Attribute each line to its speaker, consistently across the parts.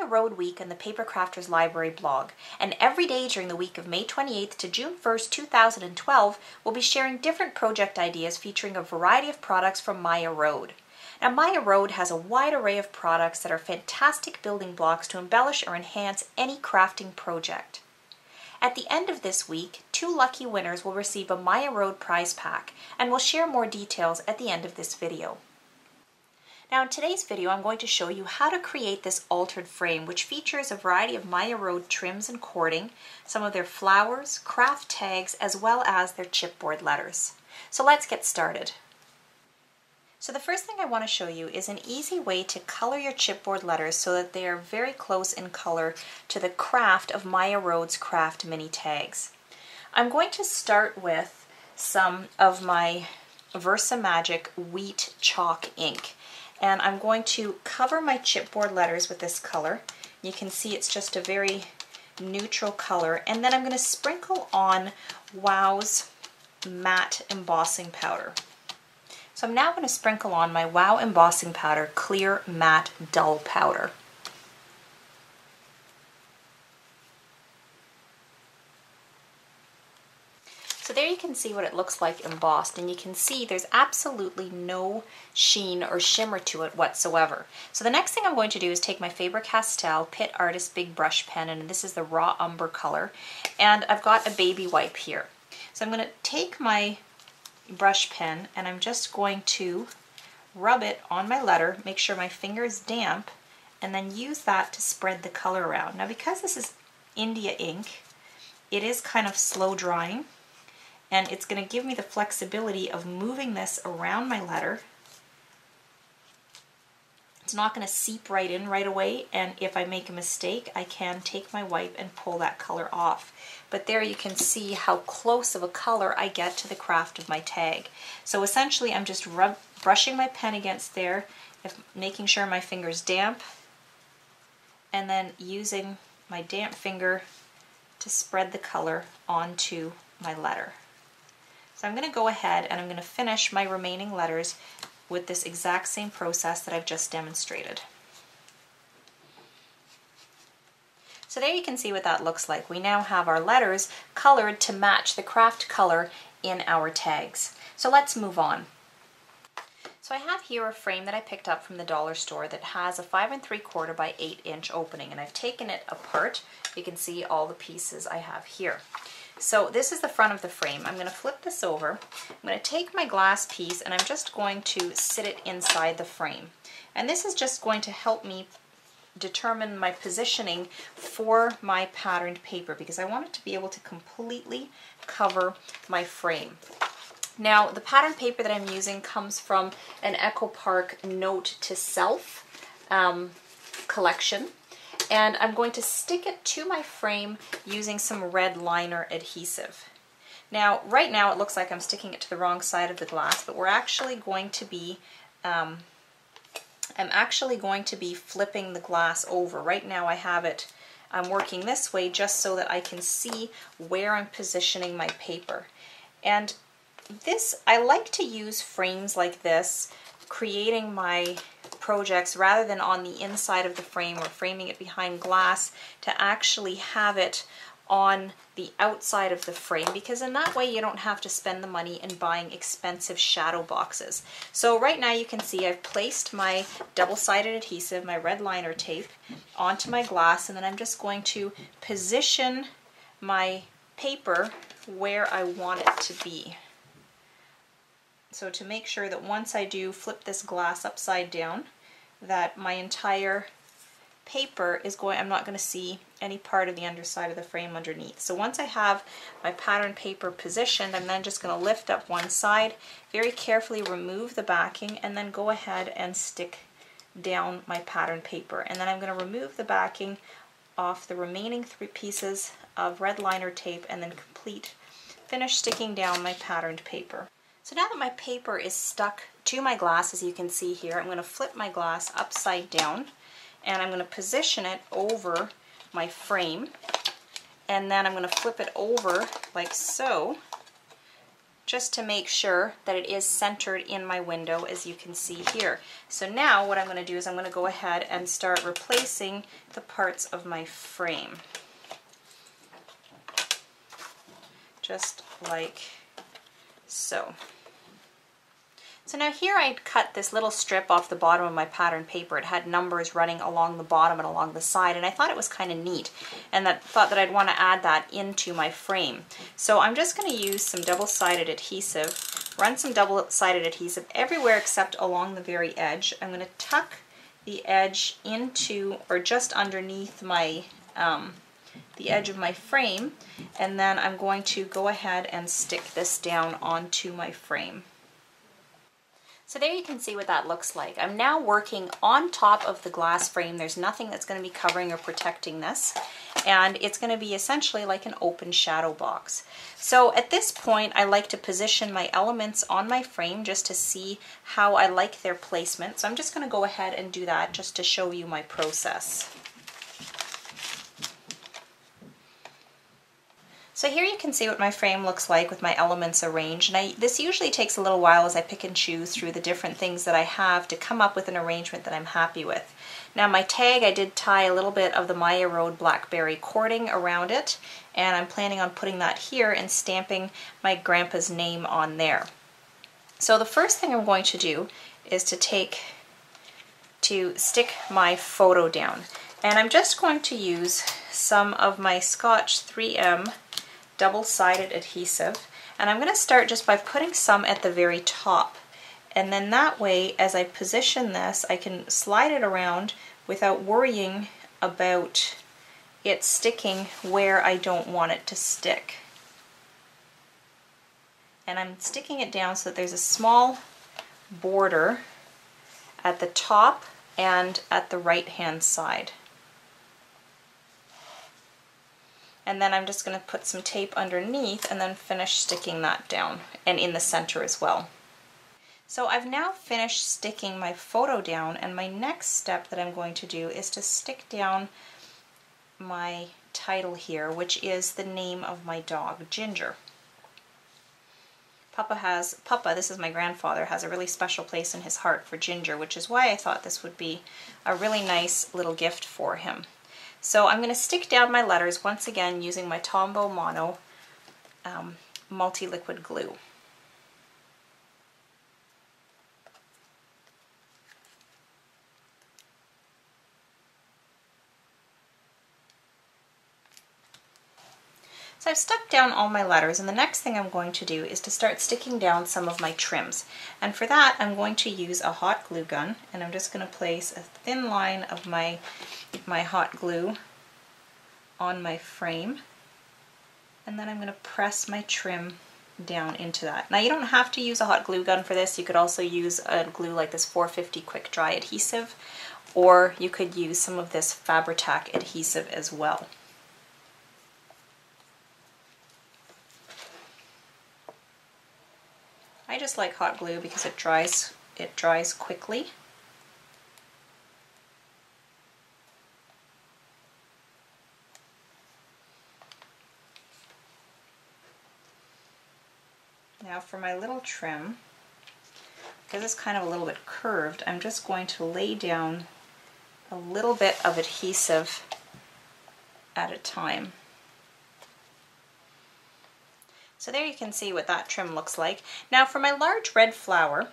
Speaker 1: Road Week on the Paper Crafters Library blog, and every day during the week of May 28th to June 1st, 2012, we'll be sharing different project ideas featuring a variety of products from Maya Road. Now, Maya Road has a wide array of products that are fantastic building blocks to embellish or enhance any crafting project. At the end of this week, 2 lucky winners will receive a Maya Road prize pack, and we'll share more details at the end of this video. Now in today's video, I'm going to show you how to create this altered frame, which features a variety of Maya Road trims and cording, some of their flowers, craft tags, as well as their chipboard letters. So let's get started. So the first thing I want to show you is an easy way to color your chipboard letters so that they are very close in color to the craft of Maya Road's craft mini tags. I'm going to start with some of my Versa Magic wheat chalk ink. And I'm going to cover my chipboard letters with this color. You can see it's just a very neutral color. And then I'm going to sprinkle on Wow's matte embossing powder. So I'm now going to sprinkle on my Wow embossing powder clear matte dull powder. So there you can see what it looks like embossed, and you can see there's absolutely no sheen or shimmer to it whatsoever. So the next thing I'm going to do is take my Faber-Castell Pitt Artist Big Brush Pen, and this is the raw umber color, and I've got a baby wipe here. So I'm going to take my brush pen and I'm just going to rub it on my letter, make sure my finger is damp, and then use that to spread the color around. Now because this is India ink, it is kind of slow drying, and it's going to give me the flexibility of moving this around my letter. It's not going to seep right in right away, and if I make a mistake, I can take my wipe and pull that color off. But there you can see how close of a color I get to the craft of my tag. So essentially I'm just brushing my pen against there, making sure my finger's damp, and then using my damp finger to spread the color onto my letter. So I'm going to go ahead and I'm going to finish my remaining letters with this exact same process that I've just demonstrated. So there you can see what that looks like. We now have our letters colored to match the craft color in our tags. So let's move on. So I have here a frame that I picked up from the dollar store that has a 5 3/4 by 8 inch opening, and I've taken it apart. You can see all the pieces I have here. So this is the front of the frame. I'm going to flip this over. I'm going to take my glass piece and I'm just going to sit it inside the frame. And this is just going to help me determine my positioning for my patterned paper, because I want it to be able to completely cover my frame. Now the pattern paper that I'm using comes from an Echo Park Note to Self collection. And I'm going to stick it to my frame using some red liner adhesive. Now, right now it looks like I'm sticking it to the wrong side of the glass, but we're actually going to be, I'm actually going to be flipping the glass over. Right now I have it, I'm working this way just so that I can see where I'm positioning my paper. And this, I like to use frames like this, creating my projects rather than on the inside of the frame or framing it behind glass, to actually have it on the outside of the frame, because in that way you don't have to spend the money in buying expensive shadow boxes. So right now you can see I've placed my double-sided adhesive, my red liner tape, onto my glass, and then I'm just going to position my paper where I want it to be. So to make sure that once I do flip this glass upside down, that my entire paper is going, I'm not going to see any part of the underside of the frame underneath. So once I have my pattern paper positioned, I'm then just going to lift up one side, very carefully remove the backing, and then go ahead and stick down my pattern paper. And then I'm going to remove the backing off the remaining 3 pieces of red liner tape, and then finish sticking down my patterned paper. So now that my paper is stuck to my glass, as you can see here, I'm going to flip my glass upside down, and I'm going to position it over my frame, and then I'm going to flip it over like so, just to make sure that it is centered in my window, as you can see here. So now what I'm going to do is I'm going to go ahead and start replacing the parts of my frame. Just like so. So now here I'd cut this little strip off the bottom of my pattern paper. It had numbers running along the bottom and along the side, and I thought it was kind of neat, and thought that I'd want to add that into my frame. So I'm just going to use some double-sided adhesive, run some double-sided adhesive everywhere except along the very edge. I'm going to tuck the edge into, or just underneath my the edge of my frame, and then I'm going to go ahead and stick this down onto my frame. So there you can see what that looks like. I'm now working on top of the glass frame. There's nothing that's going to be covering or protecting this, and it's going to be essentially like an open shadow box. So at this point I like to position my elements on my frame just to see how I like their placement. So I'm just going to go ahead and do that just to show you my process. So here you can see what my frame looks like with my elements arranged, and this usually takes a little while as I pick and choose through the different things that I have to come up with an arrangement that I'm happy with. Now my tag, I did tie a little bit of the Maya Road Blackberry cording around it, and I'm planning on putting that here and stamping my grandpa's name on there. So the first thing I'm going to do is to stick my photo down, and I'm just going to use some of my Scotch 3M double-sided adhesive, and I'm going to start just by putting some at the very top, and then that way as I position this I can slide it around without worrying about it sticking where I don't want it to stick. And I'm sticking it down so that there's a small border at the top and at the right hand side. And then I'm just going to put some tape underneath and then finish sticking that down, and in the center as well. So I've now finished sticking my photo down, and my next step that I'm going to do is to stick down my title here, which is the name of my dog, Ginger. Papa, this is my grandfather, has a really special place in his heart for Ginger, which is why I thought this would be a really nice little gift for him. So I'm going to stick down my letters once again using my Tombow Mono multi-liquid glue. So I've stuck down all my letters, and the next thing I'm going to do is to start sticking down some of my trims. And for that I'm going to use a hot glue gun, and I'm just going to place a thin line of my hot glue on my frame, and then I'm going to press my trim down into that. Now you don't have to use a hot glue gun for this. You could also use a glue like this 450 quick dry adhesive, or you could use some of this Fabri-Tac adhesive as well. I just like hot glue because it dries quickly. Now for my little trim, because it's kind of a little bit curved, I'm just going to lay down a little bit of adhesive at a time. So there you can see what that trim looks like. Now for my large red flower,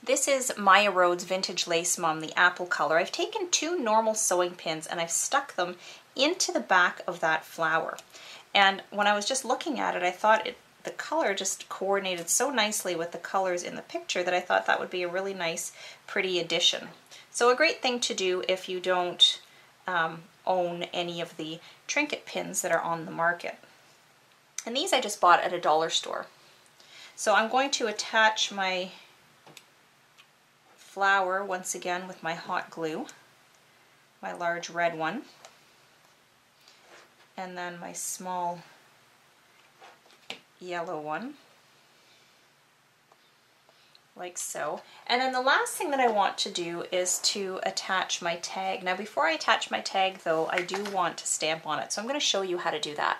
Speaker 1: this is Maya Road's Vintage Lace Mom, the apple color. I've taken 2 normal sewing pins and I've stuck them into the back of that flower. And when I was just looking at it, I thought the color just coordinated so nicely with the colors in the picture that I thought that would be a really nice, pretty addition. So a great thing to do if you don't own any of the trinket pins that are on the market. And these I just bought at a dollar store. So I'm going to attach my flower once again with my hot glue, my large red one, and then my small yellow one, like so. And then the last thing that I want to do is to attach my tag. Now before I attach my tag though, I do want to stamp on it, so I'm going to show you how to do that.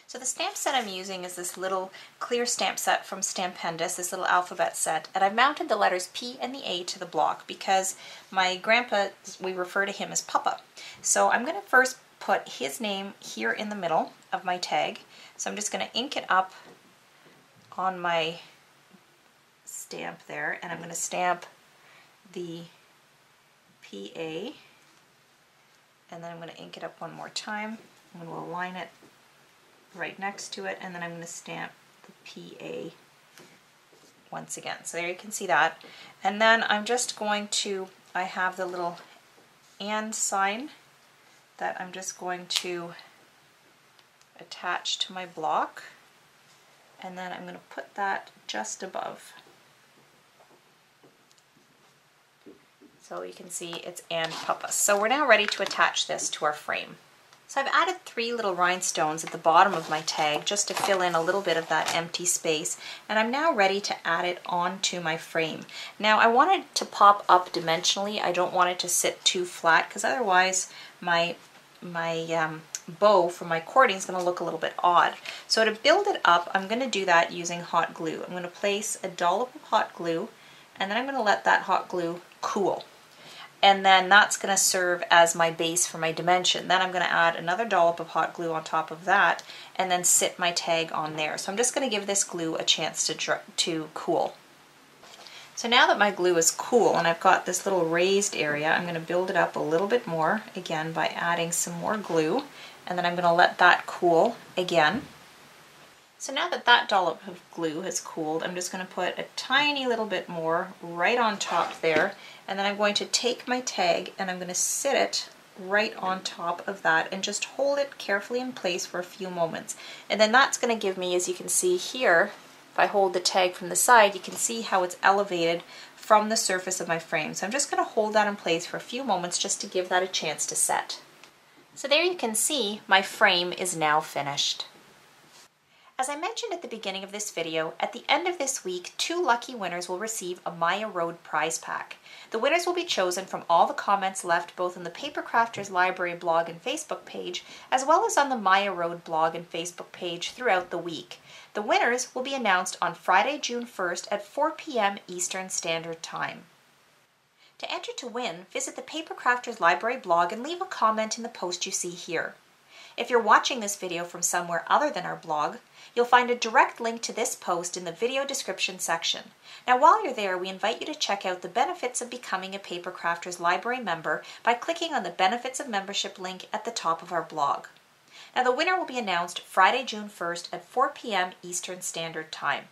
Speaker 1: So the stamp set I'm using is this little clear stamp set from Stampendous, this little alphabet set, and I've mounted the letters P and the A to the block because my grandpa, we refer to him as Papa. So I'm going to first put his name here in the middle of my tag. So I'm just going to ink it up on my stamp there, and I'm going to stamp the PA, and then I'm going to ink it up one more time. I'm going to align it right next to it, and then I'm going to stamp the PA once again. So there you can see that. And then I'm just going to, I have the little and sign that I'm just going to attach to my block, and then I'm going to put that just above. So you can see it's and Papa. So we're now ready to attach this to our frame. So I've added 3 little rhinestones at the bottom of my tag just to fill in a little bit of that empty space, and I'm now ready to add it onto my frame. Now I want it to pop up dimensionally. I don't want it to sit too flat because otherwise my bow for my cording is going to look a little bit odd. So to build it up, I'm going to do that using hot glue. I'm going to place a dollop of hot glue, and then I'm going to let that hot glue cool. And then that's going to serve as my base for my dimension. Then I'm going to add another dollop of hot glue on top of that and then sit my tag on there. So I'm just going to give this glue a chance to cool. So now that my glue is cool and I've got this little raised area, I'm going to build it up a little bit more, again by adding some more glue, and then I'm going to let that cool again. So now that that dollop of glue has cooled, I'm just going to put a tiny little bit more right on top there, and then I'm going to take my tag and I'm going to sit it right on top of that and just hold it carefully in place for a few moments. And then that's going to give me, as you can see here, if I hold the tag from the side, you can see how it's elevated from the surface of my frame. So I'm just going to hold that in place for a few moments just to give that a chance to set. So there you can see my frame is now finished. As I mentioned at the beginning of this video, at the end of this week, 2 lucky winners will receive a Maya Road prize pack. The winners will be chosen from all the comments left both on the Paper Crafters Library blog and Facebook page, as well as on the Maya Road blog and Facebook page throughout the week. The winners will be announced on Friday, June 1st at 4 p.m. Eastern Standard Time. To enter to win, visit the Paper Crafters Library blog and leave a comment in the post you see here. If you're watching this video from somewhere other than our blog, you'll find a direct link to this post in the video description section. Now while you're there, we invite you to check out the benefits of becoming a Paper Crafters Library member by clicking on the Benefits of Membership link at the top of our blog. Now the winner will be announced Friday, June 1st at 4 p.m. Eastern Standard Time.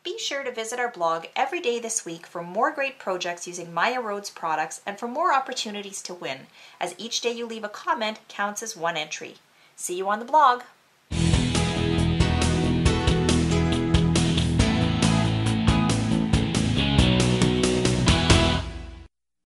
Speaker 1: Be sure to visit our blog every day this week for more great projects using Maya Road's products and for more opportunities to win, as each day you leave a comment counts as 1 entry. See you on the blog!